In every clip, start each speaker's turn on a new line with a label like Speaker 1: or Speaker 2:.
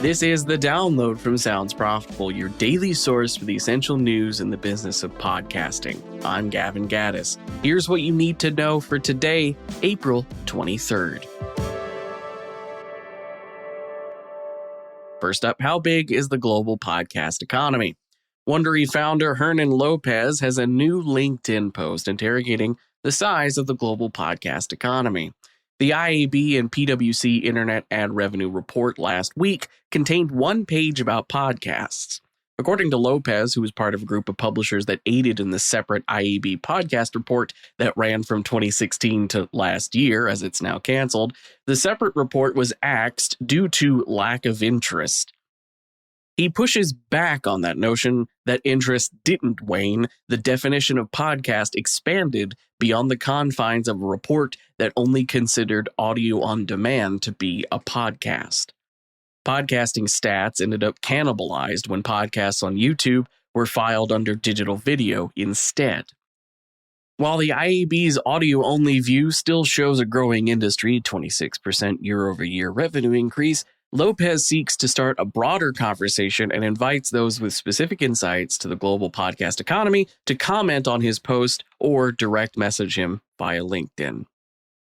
Speaker 1: This is The Download from Sounds Profitable, your daily source for the essential news in the business of podcasting. I'm Gavin Gaddis. Here's what you need to know for today, April 23rd. First up, how big is the global podcast economy? Wondery founder Hernan Lopez has a new LinkedIn post interrogating the size of the global podcast economy. The IAB and PwC Internet Ad Revenue Report last week contained one page about podcasts. According to Lopez, who was part of a group of publishers that aided in the separate IAB podcast report that ran from 2016 to last year, as it's now canceled, the separate report was axed due to lack of interest. He pushes back on that notion that interest didn't wane. The definition of podcast expanded beyond the confines of a report that only considered audio on demand to be a podcast. Podcasting stats ended up cannibalized when podcasts on YouTube were filed under digital video instead. While the IAB's audio-only view still shows a growing industry, 26% year-over-year revenue increase, Lopez seeks to start a broader conversation and invites those with specific insights to the global podcast economy to comment on his post or direct message him via LinkedIn.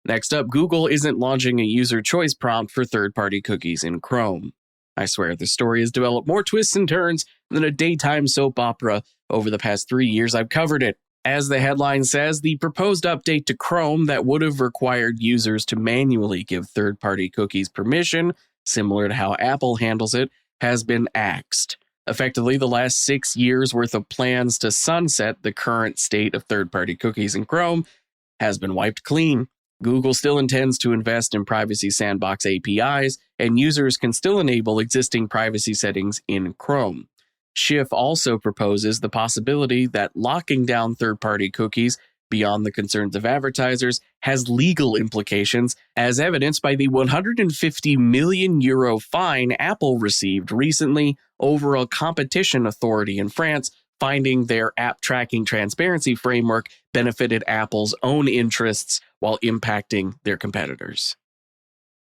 Speaker 1: Next up, Google isn't launching a user choice prompt for third-party cookies in Chrome. I swear, the story has developed more twists and turns than a daytime soap opera over the past 3 years I've covered it. As the headline says, the proposed update to Chrome that would have required users to manually give third-party cookies permission, similar to how Apple handles it, has been axed. Effectively, the last 6 years' worth of plans to sunset the current state of third-party cookies in Chrome has been wiped clean. Google still intends to invest in privacy sandbox APIs, and users can still enable existing privacy settings in Chrome. Schiff also proposes the possibility that locking down third-party cookies beyond the concerns of advertisers has legal implications, as evidenced by the €150 million fine Apple received recently over a competition authority in France finding their app tracking transparency framework benefited Apple's own interests while impacting their competitors.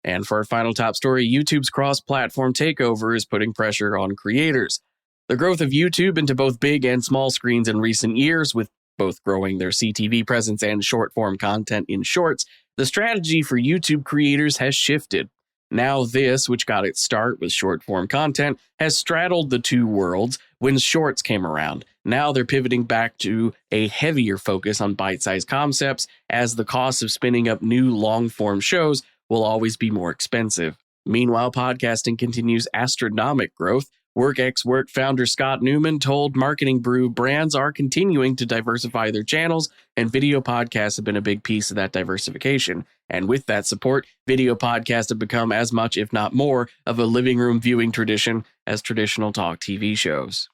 Speaker 1: And for our final top story, YouTube's cross-platform takeover is putting pressure on creators. The growth of YouTube into both big and small screens in recent years, with both growing their CTV presence and short-form content in Shorts, the strategy for YouTube creators has shifted. Now this, which got its start with short-form content, has straddled the two worlds when Shorts came around. Now they're pivoting back to a heavier focus on bite-sized concepts, as the cost of spinning up new long-form shows will always be more expensive. Meanwhile, podcasting continues astronomical growth. WorkXWork founder Scott Newman told Marketing Brew brands are continuing to diversify their channels, and video podcasts have been a big piece of that diversification. And with that support, video podcasts have become as much, if not more, of a living room viewing tradition as traditional talk TV shows.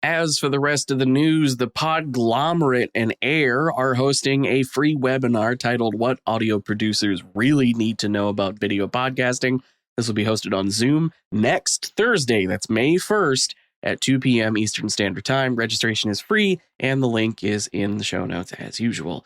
Speaker 1: As for the rest of the news, the Podglomerate and Air are hosting a free webinar titled What Audio Producers Really Need to Know About Video Podcasting. This will be hosted on Zoom next Thursday, that's May 1st at 2 p.m. Eastern Standard Time. Registration is free, and the link is in the show notes as usual.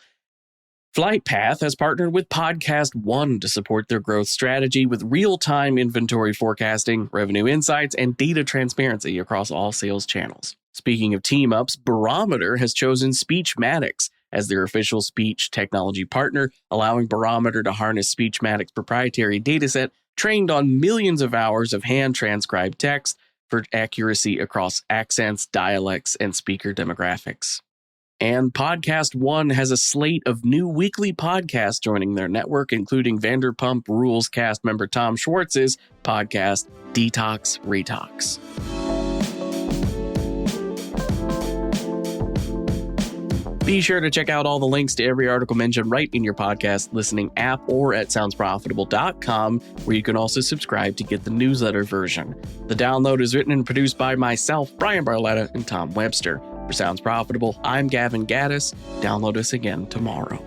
Speaker 1: FlightPath has partnered with Podcast One to support their growth strategy with real-time inventory forecasting, revenue insights, and data transparency across all sales channels. Speaking of team-ups, Barometer has chosen Speechmatics as their official speech technology partner, allowing Barometer to harness Speechmatics' proprietary dataset trained on millions of hours of hand-transcribed text for accuracy across accents, dialects, and speaker demographics. And Podcast One has a slate of new weekly podcasts joining their network, including Vanderpump Rules cast member Tom Schwartz's podcast, Detox Retox. Be sure to check out all the links to every article mentioned right in your podcast listening app or at soundsprofitable.com, where you can also subscribe to get the newsletter version. The download is written and produced by myself, Brian Barletta, and Tom Webster. For Sounds Profitable, I'm Gavin Gaddis. Download us again tomorrow.